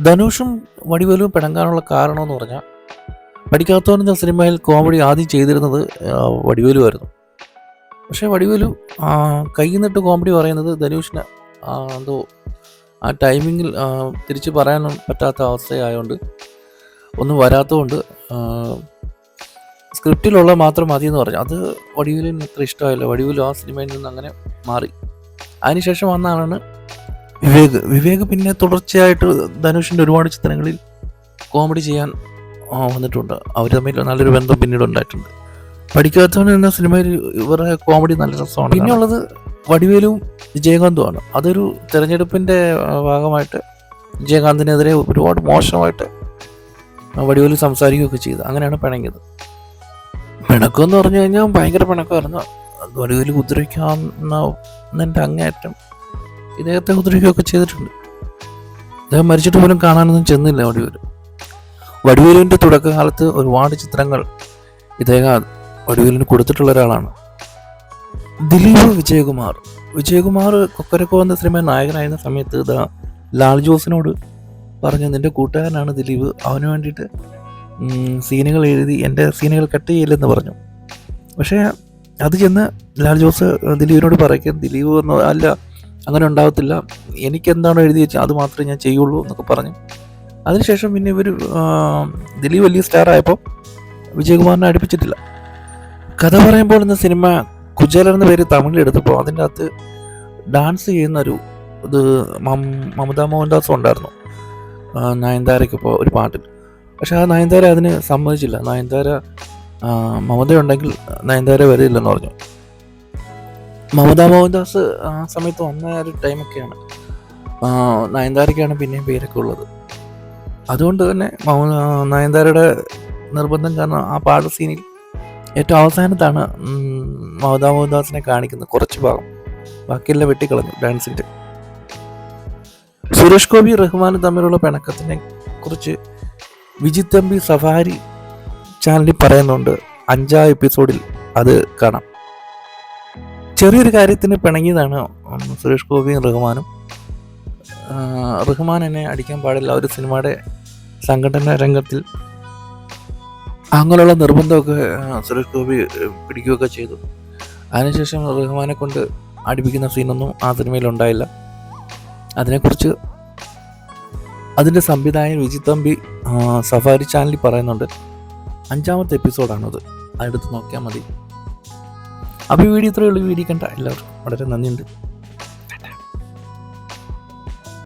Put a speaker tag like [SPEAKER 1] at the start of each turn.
[SPEAKER 1] ധനുഷും വടിവേലുവും പിണങ്ങാനുള്ള കാരണമെന്ന് പറഞ്ഞാൽ, പഠിക്കാത്തവൻ എന്ന സിനിമയിൽ കോമഡി ആദ്യം ചെയ്തിരുന്നത് വടിവേലുവായിരുന്നു. പക്ഷേ വടിവേലു കയ്യിൽ നിന്നിട്ട് കോമഡി പറയുന്നത് ധനുഷിന് എന്തോ ആ ടൈമിങ്ങിൽ തിരിച്ച് പറയാനും പറ്റാത്ത അവസ്ഥയായതുകൊണ്ട്, ഒന്നും വരാത്തതുകൊണ്ട് സ്ക്രിപ്റ്റിലുള്ള മാത്രം മതിയെന്ന് പറഞ്ഞു. അത് വടിവേലുവിന് അത്ര ഇഷ്ടമായില്ല. വടിവേലു ആ സിനിമയിൽ നിന്ന് അങ്ങനെ മാറി. അതിനുശേഷം വന്നാണ് വിവേക് പിന്നെ തുടർച്ചയായിട്ട് ധനുഷിൻ്റെ ഒരുപാട് ചിത്രങ്ങളിൽ കോമഡി ചെയ്യാൻ വന്നിട്ടുണ്ട്. അവർ തമ്മിൽ നല്ലൊരു ബന്ധം പിന്നീട് ഉണ്ടായിട്ടുണ്ട്. പഠിക്കാത്തവൻ എന്ന സിനിമയിൽ ഇവരുടെ കോമഡി നല്ല രസമാണ്. പിന്നെയുള്ളത് വടിവേലുവും വിജയകാന്തുമാണ്. അതൊരു തെരഞ്ഞെടുപ്പിൻ്റെ ഭാഗമായിട്ട് വിജയകാന്തിനെതിരെ ഒരുപാട് മോശമായിട്ട് വടിവേലു സംസാരിക്കുകയൊക്കെ ചെയ്തു. അങ്ങനെയാണ് പിണങ്ങിയത്. പിണക്കമെന്ന് പറഞ്ഞു കഴിഞ്ഞാൽ ഭയങ്കര പിണക്കമായിരുന്നു. വടിവേലു ഉപദ്രവിക്കാവുന്നതിൻ്റെ അങ്ങേയറ്റം ഇദ്ദേഹത്തെ ഉപദ്രവിക്കുകയൊക്കെ ചെയ്തിട്ടുണ്ട്. അദ്ദേഹം മരിച്ചിട്ട് പോലും കാണാനൊന്നും ചെന്നില്ല വടിവേലു. വടിവേലുവിൻ്റെ തുടക്കകാലത്ത് ഒരുപാട് ചിത്രങ്ങൾ ഇദ്ദേഹം വടിവേലുവിന് കൊടുത്തിട്ടുള്ള ഒരാളാണ്. ദിലീപ് വിജയകുമാർ കൊക്കരക്കോ എന്ന സിനിമ നായകനായിരുന്ന സമയത്ത് ലാൽ ജോസിനോട് പറഞ്ഞു, നിൻ്റെ കൂട്ടുകാരനാണ് ദിലീപ്, അവന് വേണ്ടിയിട്ട് സീനുകൾ എഴുതി എൻ്റെ സീനുകൾ കട്ട് ചെയ്യില്ലെന്ന് പറഞ്ഞു. പക്ഷേ അത് ചെന്ന് ലാൽ ജോസ് ദിലീപിനോട് പറയുക, ദിലീപ് എന്ന് അല്ല, അങ്ങനെ ഉണ്ടാകത്തില്ല, എനിക്കെന്താണോ എഴുതി വെച്ചാൽ അത് മാത്രമേ ഞാൻ ചെയ്യുള്ളൂ എന്നൊക്കെ പറഞ്ഞു. അതിനുശേഷം പിന്നെ ഇവർ ദിലീപ് വലിയ സ്റ്റാർ ആയപ്പോൾ വിജയകുമാറിനെ അടുപ്പിച്ചിട്ടില്ല. കഥ പറയുമ്പോൾ എന്ന സിനിമ കുചേലൻ എന്ന പേര് തമിഴിലെടുത്തപ്പോൾ അതിൻ്റെ അകത്ത് ഡാൻസ് ചെയ്യുന്നൊരു ഇത് മമതാ മോഹൻദാസും ഉണ്ടായിരുന്നു നയൻതാരയ്ക്കിപ്പോൾ ഒരു പാട്ടിൽ. പക്ഷെ ആ നയൻതാര അതിന് സമ്മതിച്ചില്ല. നയൻതാര മമതയുണ്ടെങ്കിൽ നയൻതാര വരില്ലെന്ന് പറഞ്ഞു. മമതാ മോഹൻദാസ് ആ സമയത്ത് വന്ന ഒരു ടൈമൊക്കെയാണ്. നയൻതാരയ്ക്കാണ് പിന്നെയും പേരൊക്കെ ഉള്ളത്. അതുകൊണ്ട് തന്നെ നയൻതാരയുടെ നിർബന്ധം കാരണം ആ പാട്ട് സീനിൽ ഏറ്റവും അവസാനത്താണ് മമതാ മോഹൻദാസിനെ കാണിക്കുന്നത്, കുറച്ച് ഭാഗം, ബാക്കിയെല്ലാം വെട്ടിക്കളഞ്ഞു ഡാൻസിൻ്റെ. സുരേഷ് ഗോപി റഹ്മാനും തമ്മിലുള്ള പിണക്കത്തിനെ കുറിച്ച് വിജിത് തമ്പി സഫാരി ചാനലിൽ പറയുന്നുണ്ട്. 5ാം എപ്പിസോഡിൽ അത് കാണാം. ചെറിയൊരു കാര്യത്തിന് പിണങ്ങിയതാണ് സുരേഷ് ഗോപിയും റഹ്മാനും. റഹ്മാൻ എന്നെ അടിക്കാൻ പാടില്ല, ഒരു സിനിമയുടെ സംഘടന രംഗത്തിൽ അങ്ങനെയുള്ള നിർബന്ധമൊക്കെ സുരേഷ് ഗോപി പിടിക്കുകയൊക്കെ ചെയ്തു. അതിനുശേഷം റഹ്മാനെ കൊണ്ട് അടിപ്പിക്കുന്ന സീനൊന്നും ആ സിനിമയിൽ ഉണ്ടായില്ല. അതിനെക്കുറിച്ച് അതിൻ്റെ സംവിധായകൻ വിജിത് തമ്പി സഫാരി ചാനലിൽ പറയുന്നുണ്ട്. 5ാമത്തെ എപ്പിസോഡാണത്, അതെടുത്ത് നോക്കിയാൽ മതി. അപ്പോൾ ഈ വീഡിയോ ഇത്രയേ ഉള്ളൂ. വീഡിയോ കണ്ട എല്ലാവർക്കും വളരെ നന്ദിയുണ്ട്.